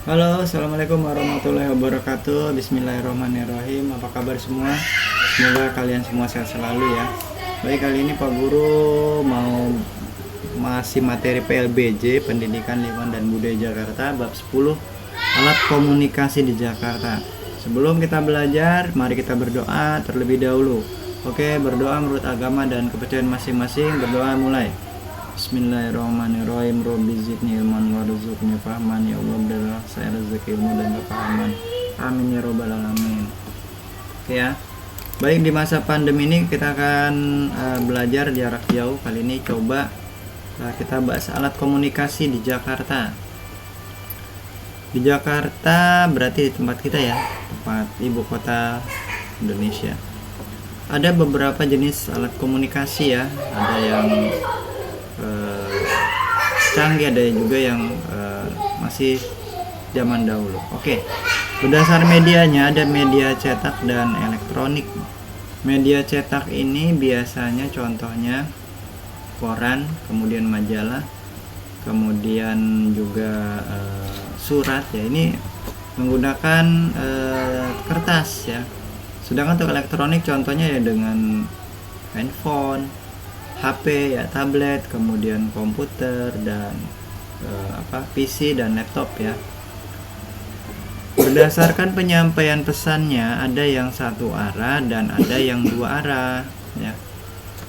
Halo, assalamualaikum warahmatullahi wabarakatuh. Bismillahirrahmanirrahim. Apa kabar semua? Semoga kalian semua sehat selalu ya. Baik, kali ini Pak Guru mau masih materi PLBJ Pendidikan Lingkungan dan Budaya Jakarta bab 10 alat komunikasi di Jakarta. Sebelum kita belajar, mari kita berdoa terlebih dahulu. Oke, berdoa menurut agama dan kepercayaan masing-masing. Berdoa mulai. Bismillahirrahmanirrahim. Robbi zidni ilman warzuqni fahman. Ya Allah, berilah saya rezeki ilmu dan kepahaman. Amin ya robbal alamin. Oke ya. Baik, di masa pandemi ini kita akan belajar jarak jauh. Kali ini coba kita bahas alat komunikasi di Jakarta. Di Jakarta berarti di tempat kita ya, tempat ibu kota Indonesia. Ada beberapa jenis alat komunikasi ya. Ada yang canggih, ada juga yang masih zaman dahulu. Oke, berdasar medianya ada media cetak dan elektronik. Media cetak ini biasanya contohnya koran, kemudian majalah, kemudian juga surat ya. Ini menggunakan kertas ya. Sedangkan untuk elektronik contohnya ya dengan handphone, HP ya, tablet, kemudian komputer dan PC dan laptop ya. Berdasarkan penyampaian pesannya ada yang satu arah dan ada yang dua arah ya.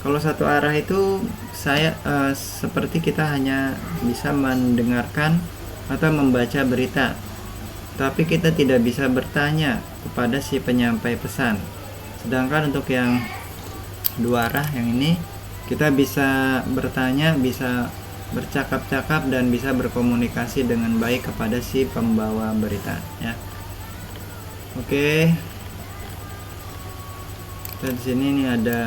Kalau satu arah itu saya seperti kita hanya bisa mendengarkan atau membaca berita, tapi kita tidak bisa bertanya kepada si penyampai pesan. Sedangkan untuk yang dua arah yang ini kita bisa bertanya, bisa bercakap-cakap dan bisa berkomunikasi dengan baik kepada si pembawa berita ya. Oke. Dan di sini nih ada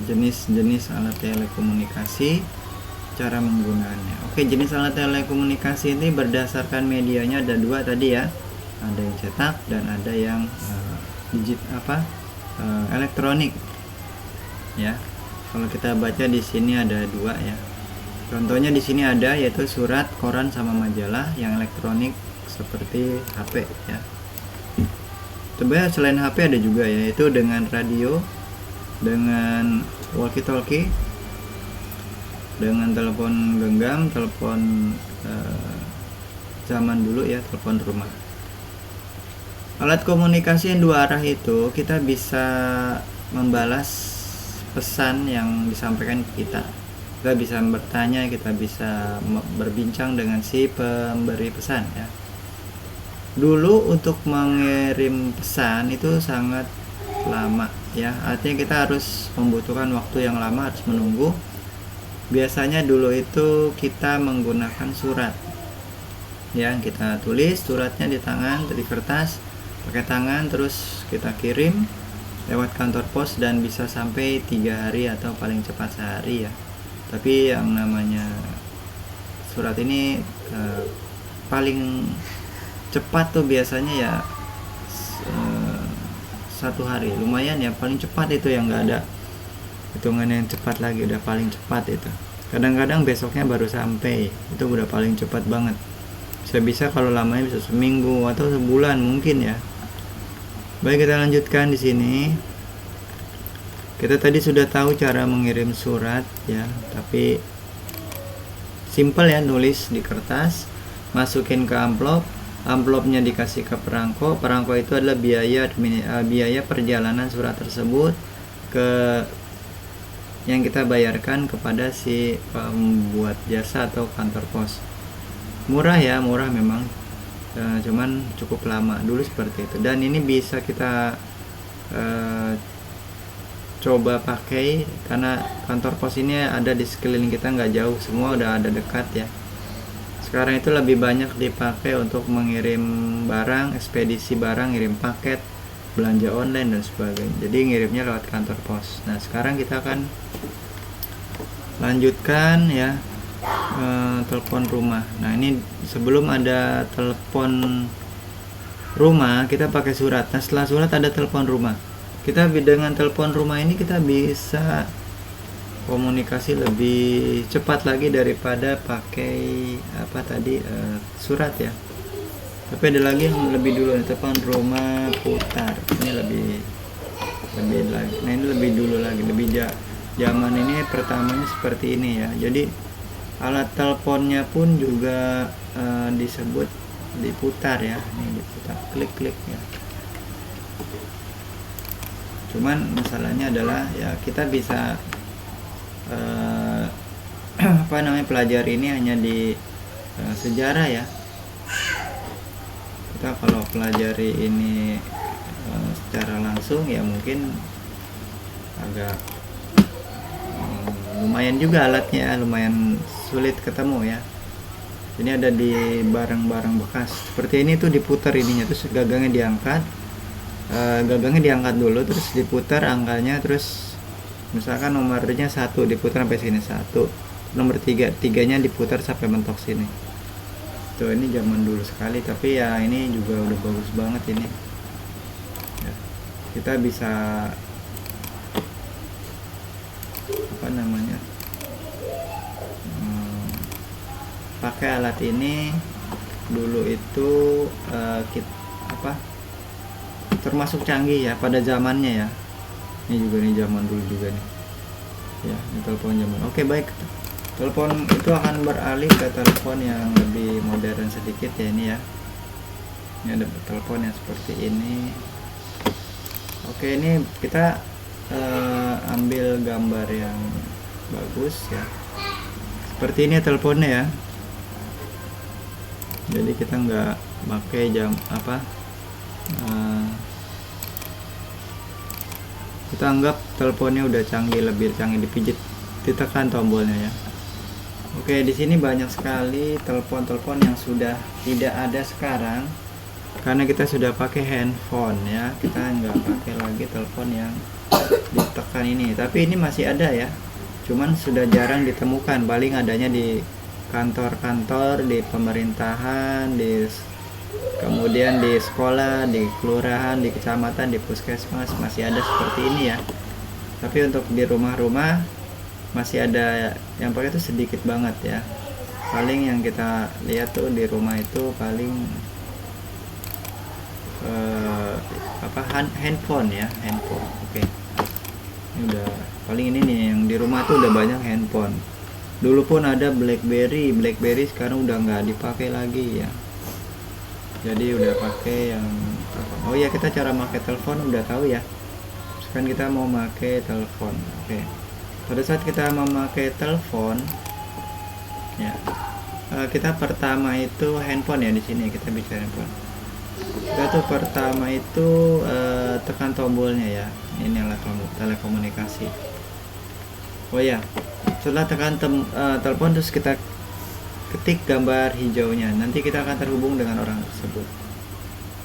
jenis-jenis alat telekomunikasi, cara menggunakannya. Oke, jenis alat telekomunikasi ini berdasarkan medianya ada dua tadi ya. Ada yang cetak dan ada yang elektronik. Ya. Kalau kita baca di sini ada dua ya. Contohnya di sini ada yaitu surat, koran sama majalah. Yang elektronik seperti HP ya. Sebenarnya selain HP ada juga ya, yaitu dengan radio, dengan walkie-talkie, dengan telepon genggam, telepon zaman dulu ya, telepon rumah. Alat komunikasi yang dua arah itu kita bisa membalas pesan yang disampaikan kita. Kita bisa bertanya, kita bisa berbincang dengan si pemberi pesan ya. Dulu untuk mengirim pesan itu sangat lama ya, artinya kita harus membutuhkan waktu yang lama, harus menunggu. Biasanya dulu itu kita menggunakan surat ya, kita tulis suratnya di tangan, di kertas, pakai tangan, terus kita kirim lewat kantor pos dan bisa sampai 3 hari atau paling cepat sehari ya. Tapi yang namanya surat ini paling cepat tuh biasanya ya 1 hari, lumayan ya, paling cepat itu yang nggak ada hitungan yang cepat lagi, udah paling cepat itu. Kadang-kadang besoknya baru sampai, itu udah paling cepat banget. Bisa kalau lamanya bisa seminggu atau sebulan mungkin ya. Baik, kita lanjutkan di sini. Kita tadi sudah tahu cara mengirim surat ya, tapi simple ya, nulis di kertas, masukin ke amplop, amplopnya dikasih ke perangko. Perangko itu adalah biaya perjalanan surat tersebut ke yang kita bayarkan kepada si pembuat jasa atau kantor pos. Murah ya, murah memang. Cuman cukup lama dulu seperti itu, dan ini bisa kita coba pakai karena kantor pos ini ada di sekeliling kita, nggak jauh, semua udah ada dekat ya. Sekarang itu lebih banyak dipakai untuk mengirim barang, ekspedisi barang, ngirim paket, belanja online dan sebagainya. Jadi ngirimnya lewat kantor pos. Nah, sekarang kita akan lanjutkan ya, telepon rumah. Nah, ini sebelum ada telepon rumah kita pakai surat. Nah, setelah surat ada telepon rumah. Kita dengan telepon rumah ini kita bisa komunikasi lebih cepat lagi daripada pakai surat ya. Tapi ada lagi yang lebih dulu nih, telepon rumah putar. Ini lebih lagi. Nah ini lebih dulu lagi, lebih zaman ini pertamanya seperti ini ya. Jadi alat teleponnya pun juga disebut diputar ya. Ini diputar, klik-klik ya. Cuman masalahnya adalah ya kita bisa pelajari ini hanya di sejarah ya. Kita kalau pelajari ini secara langsung ya mungkin agak lumayan juga alatnya, lumayan sulit ketemu ya. Ini ada di barang-barang bekas seperti ini tuh, diputar ininya, terus gagangnya diangkat dulu, terus diputar angkanya, terus misalkan nomornya 1 diputar sampai sini 1, nomor 3-nya diputar sampai mentok sini. Tuh ini zaman dulu sekali, tapi ya ini juga udah bagus banget ini ya. Kita bisa pakai alat ini. Dulu itu termasuk canggih ya pada zamannya ya. Ini juga nih zaman dulu juga nih ya, ini telepon zaman. Oke baik, telepon itu akan beralih ke telepon yang lebih modern sedikit ya ini ya. Ini ada telepon yang seperti ini. Oke, ini kita ambil gambar yang bagus ya. Seperti ini teleponnya ya. Jadi kita nggak pakai kita anggap teleponnya udah canggih, lebih canggih, dipijit, ditekan tombolnya ya. Oke, di sini banyak sekali telepon-telepon yang sudah tidak ada sekarang karena kita sudah pakai handphone ya. Kita nggak pakai lagi telepon yang ditekan ini, tapi ini masih ada ya, cuman sudah jarang ditemukan. Paling adanya di kantor-kantor, di pemerintahan, kemudian di sekolah, di kelurahan, di kecamatan, di puskesmas masih ada seperti ini ya. Tapi untuk di rumah-rumah masih ada yang pakai itu sedikit banget ya. Paling yang kita lihat tuh di rumah itu paling handphone ya, handphone. Oke. Ini udah paling ini nih yang di rumah tuh udah banyak handphone. Dulu pun ada BlackBerry sekarang udah nggak dipakai lagi ya. Jadi udah pakai yang oh ya, kita cara pakai telepon udah tahu ya. Sekarang kita mau pakai telepon. Oke. Pada saat kita memakai telepon ya, kita pertama itu handphone ya, di sini kita bicara handphone. Kita tuh pertama itu tekan tombolnya ya. Ini alat telekomunikasi. Oh ya, setelah tekan telepon terus kita ketik gambar hijaunya, nanti kita akan terhubung dengan orang tersebut.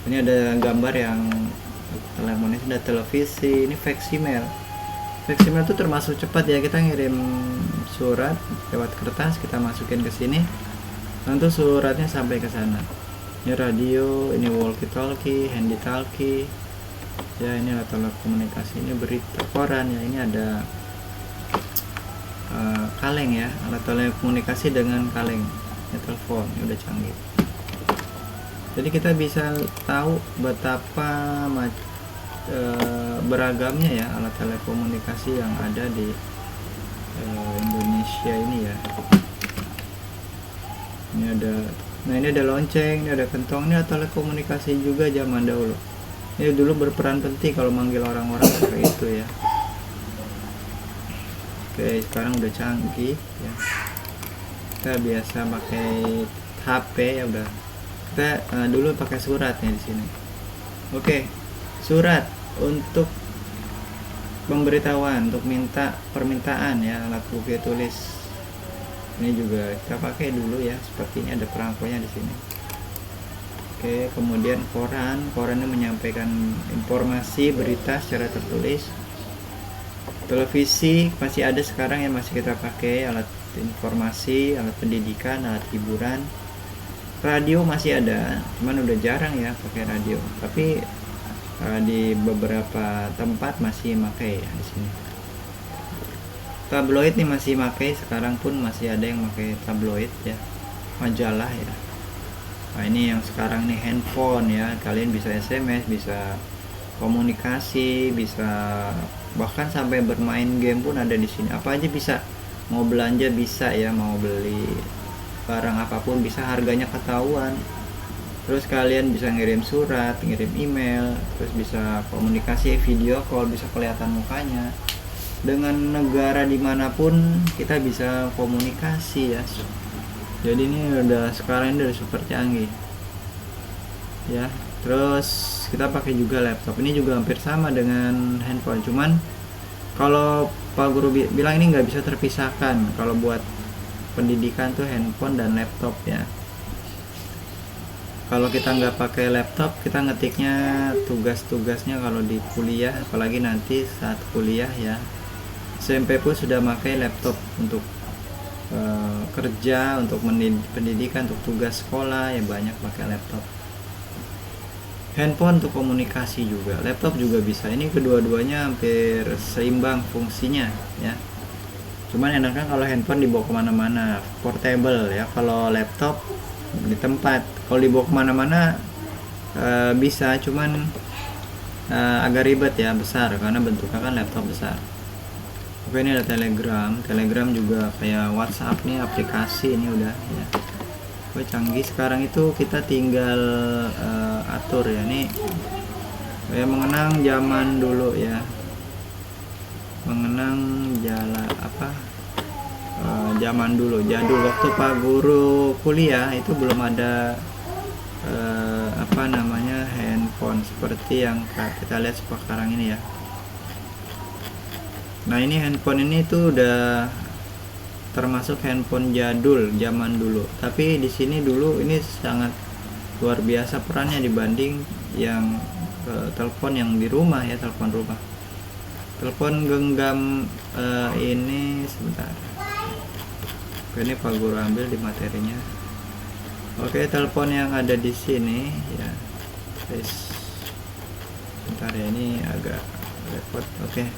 Ini ada gambar yang telepon, ini ada televisi, ini fax email. Fax email itu termasuk cepat ya, kita ngirim surat lewat kertas, kita masukin ke sini, nanti suratnya sampai ke sana. Ini radio, ini walkie talkie, handy talkie ya, ini alat telekomunikasi, ini berita koran ya, ini ada kaleng ya, alat telekomunikasi dengan kaleng ya, telepon ini udah canggih. Jadi kita bisa tahu betapa beragamnya ya alat telekomunikasi yang ada di Indonesia ini ya. Ini ada, nah ini ada lonceng, ini ada kentong, ini ada telekomunikasi juga zaman dahulu. Ini dulu berperan penting kalau manggil orang-orang seperti itu ya. Oke, sekarang udah canggih ya. Kita biasa pakai HP ya udah. Kita dulu pakai suratnya di sini. Oke, surat untuk pemberitahuan, untuk minta permintaan ya, alat bukti tulis. Ini juga kita pakai dulu ya, seperti ini ada perangkonya di sini. Oke, kemudian korannya menyampaikan informasi berita secara tertulis. Televisi masih ada sekarang ya, masih kita pakai, alat informasi, alat pendidikan, alat hiburan. Radio masih ada, cuman udah jarang ya pakai radio. Tapi di beberapa tempat masih pakai ya di sini. Tabloid nih masih pakai, sekarang pun masih ada yang pakai tabloid ya, majalah ya. Nah, ini yang sekarang nih handphone ya, kalian bisa SMS, bisa komunikasi, bisa bahkan sampai bermain game pun ada di sini. Apa aja bisa, mau belanja bisa ya, mau beli barang apapun bisa, harganya ketahuan. Terus kalian bisa ngirim surat, ngirim email, terus bisa komunikasi video call, bisa kelihatan mukanya. Dengan negara dimanapun kita bisa komunikasi ya. Jadi ini udah sekarang ini udah super canggih ya. Terus kita pakai juga laptop, ini juga hampir sama dengan handphone, cuman kalau Pak Guru bilang ini nggak bisa terpisahkan. Kalau buat pendidikan tuh handphone dan laptop ya. Kalau kita nggak pakai laptop, kita ngetiknya tugas-tugasnya kalau di kuliah, apalagi nanti saat kuliah ya, SMP pun sudah pakai laptop untuk kerja, untuk pendidikan, untuk tugas sekolah ya, banyak pakai laptop. Handphone untuk komunikasi juga, laptop juga bisa. Ini kedua-duanya hampir seimbang fungsinya ya. Cuman enaknya kalau handphone dibawa kemana-mana, portable ya. Kalau laptop di tempat, kalau dibawa kemana-mana bisa, cuman agak ribet ya, besar, karena bentuknya kan laptop besar. Oke, ini ada Telegram juga kayak WhatsApp nih, aplikasi ini udah ya. Oke, canggih sekarang itu, kita tinggal atur ya. Nih kayak mengenang zaman dulu ya, mengenang jalan zaman dulu jadul, waktu Pak Guru kuliah itu belum ada handphone seperti yang kita lihat sekarang ini ya. Nah, ini handphone ini tuh udah termasuk handphone jadul zaman dulu, tapi di sini dulu ini sangat luar biasa perannya dibanding yang telepon yang di rumah ya, telepon rumah. Telepon genggam ini sebentar. Oke, ini Pak Guru ambil di materinya. Oke, telepon yang ada di sini ya. Bentar ya, ini agak repot. Oke.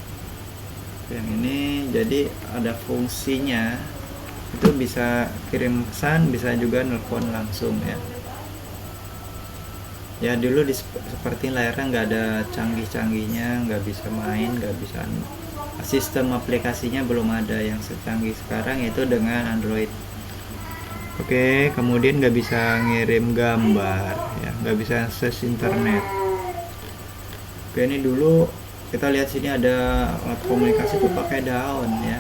Yang ini jadi ada fungsinya, itu bisa kirim pesan, bisa juga nelpon langsung ya. Ya dulu seperti layarnya nggak ada canggih-canggihnya, nggak bisa main, nggak bisa, sistem aplikasinya belum ada yang secanggih sekarang, itu dengan Android. Oke, kemudian nggak bisa ngirim gambar ya, nggak bisa akses internet. Oke, ini dulu kita lihat sini ada alat komunikasi tuh pakai daun ya.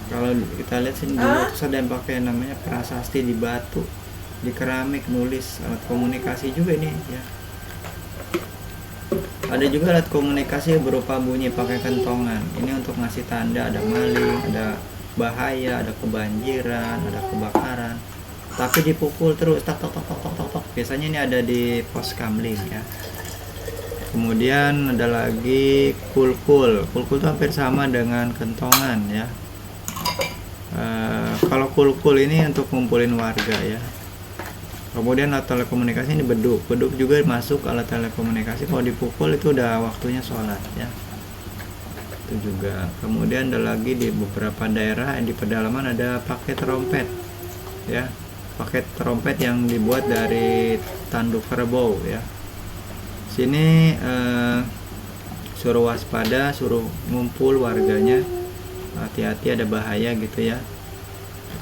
Kalau kita lihat sini dulu terus ada yang pakai namanya prasasti di batu, di keramik, nulis. Alat komunikasi juga ini ya. Ada juga alat komunikasi berupa bunyi pakai kentongan. Ini untuk ngasih tanda ada maling, ada bahaya, ada kebanjiran, ada kebakaran. Tapi dipukul terus, tok tok tok tok tok tok. Biasanya ini ada di pos kamling ya. Kemudian ada lagi kulkul itu hampir sama dengan kentongan ya. Kalau kulkul ini untuk ngumpulin warga ya. Kemudian alat telekomunikasi ini beduk juga masuk alat telekomunikasi. Kalau dipukul itu udah waktunya sholat ya, itu juga. Kemudian ada lagi di beberapa daerah di pedalaman ada pakai trompet ya, pakai trompet yang dibuat dari tanduk kerbau ya. Sini suruh waspada, suruh ngumpul warganya, hati-hati ada bahaya gitu ya.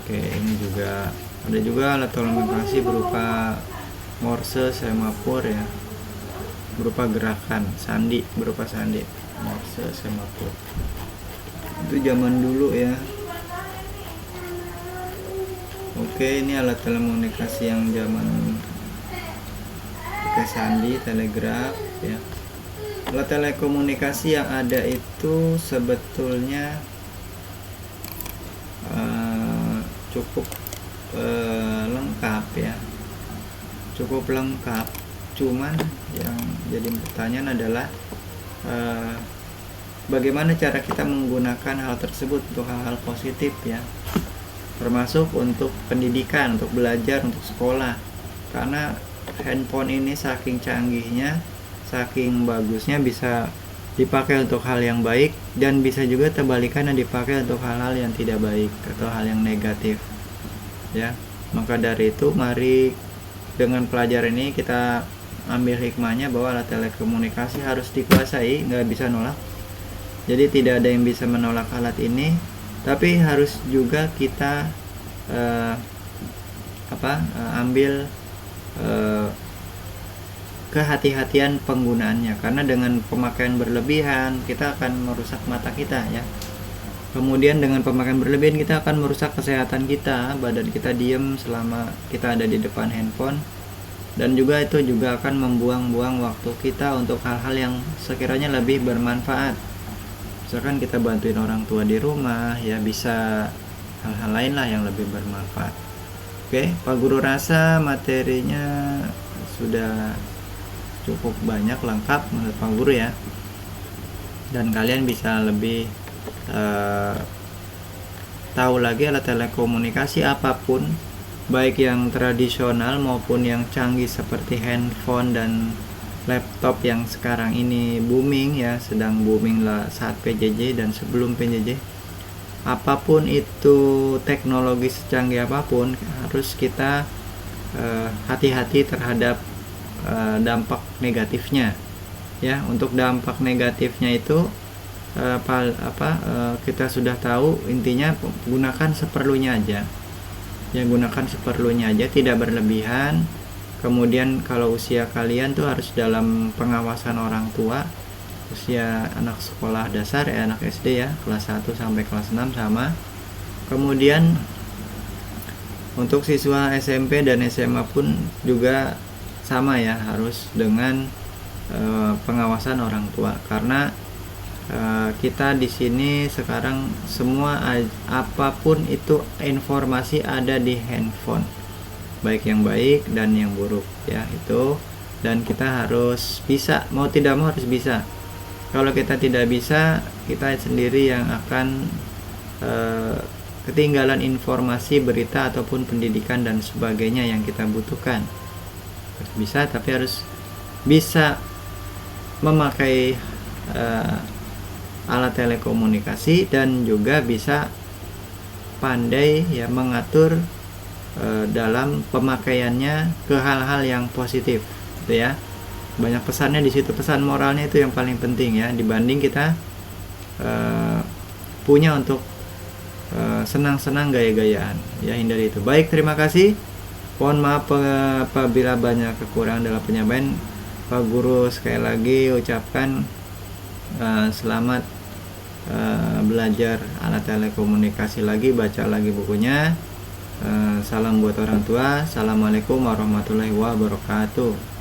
Oke, ini juga ada juga alat komunikasi berupa morse, semafor ya, berupa gerakan sandi, morse, semafor. Itu zaman dulu ya. Oke, ini alat telekomunikasi yang zaman pakai sandi, telegraf ya. Alat telekomunikasi yang ada itu sebetulnya cukup lengkap ya, cukup lengkap. Cuman yang jadi pertanyaan adalah bagaimana cara kita menggunakan hal tersebut untuk hal-hal positif ya, termasuk untuk pendidikan, untuk belajar, untuk sekolah. Karena handphone ini saking canggihnya, saking bagusnya, bisa dipakai untuk hal yang baik dan bisa juga terbalikannya dipakai untuk hal-hal yang tidak baik atau hal yang negatif ya. Maka dari itu mari dengan pelajaran ini kita ambil hikmahnya bahwa alat telekomunikasi harus dikuasai, nggak bisa nolak. Jadi tidak ada yang bisa menolak alat ini, tapi harus juga kita ambil kehati-hatian penggunaannya, karena dengan pemakaian berlebihan kita akan merusak mata kita ya. Kemudian dengan pemakaian berlebihan kita akan merusak kesehatan kita, badan kita diem selama kita ada di depan handphone, dan juga itu juga akan membuang-buang waktu kita untuk hal-hal yang sekiranya lebih bermanfaat. Misalkan kita bantuin orang tua di rumah ya, bisa hal-hal lain lah yang lebih bermanfaat. Oke, Pak Guru rasa materinya sudah cukup banyak, lengkap menurut Pak Guru ya, dan kalian bisa lebih tahu lagi alat telekomunikasi apapun, baik yang tradisional maupun yang canggih seperti handphone dan laptop yang sekarang ini booming ya, sedang booming lah saat PJJ dan sebelum PJJ. Apapun itu teknologi secanggih apapun, harus kita hati-hati terhadap dampak negatifnya ya. Untuk dampak negatifnya itu kita sudah tahu, intinya gunakan seperlunya aja ya, gunakan seperlunya aja, tidak berlebihan. Kemudian kalau usia kalian tuh harus dalam pengawasan orang tua, usia anak sekolah dasar ya, anak SD ya, kelas 1 sampai kelas 6 sama. Kemudian untuk siswa SMP dan SMA pun juga sama ya, harus dengan pengawasan orang tua, karena kita di sini sekarang semua apapun itu informasi ada di handphone, baik yang baik dan yang buruk ya itu. Dan kita harus bisa, mau tidak mau harus bisa. Kalau kita tidak bisa, kita sendiri yang akan ketinggalan informasi, berita ataupun pendidikan dan sebagainya yang kita butuhkan. Harus bisa, tapi harus bisa memakai alat telekomunikasi, dan juga bisa pandai ya mengatur dalam pemakaiannya ke hal-hal yang positif gitu ya. Banyak pesannya di situ, pesan moralnya itu yang paling penting ya, dibanding kita punya untuk senang-senang gaya-gayaan ya, hindari itu. Baik, terima kasih. Mohon maaf apabila banyak kekurangan dalam penyampaian. Pak Guru sekali lagi ucapkan selamat belajar alat telekomunikasi lagi, baca lagi bukunya. Salam buat orang tua. Assalamualaikum warahmatullahi wabarakatuh.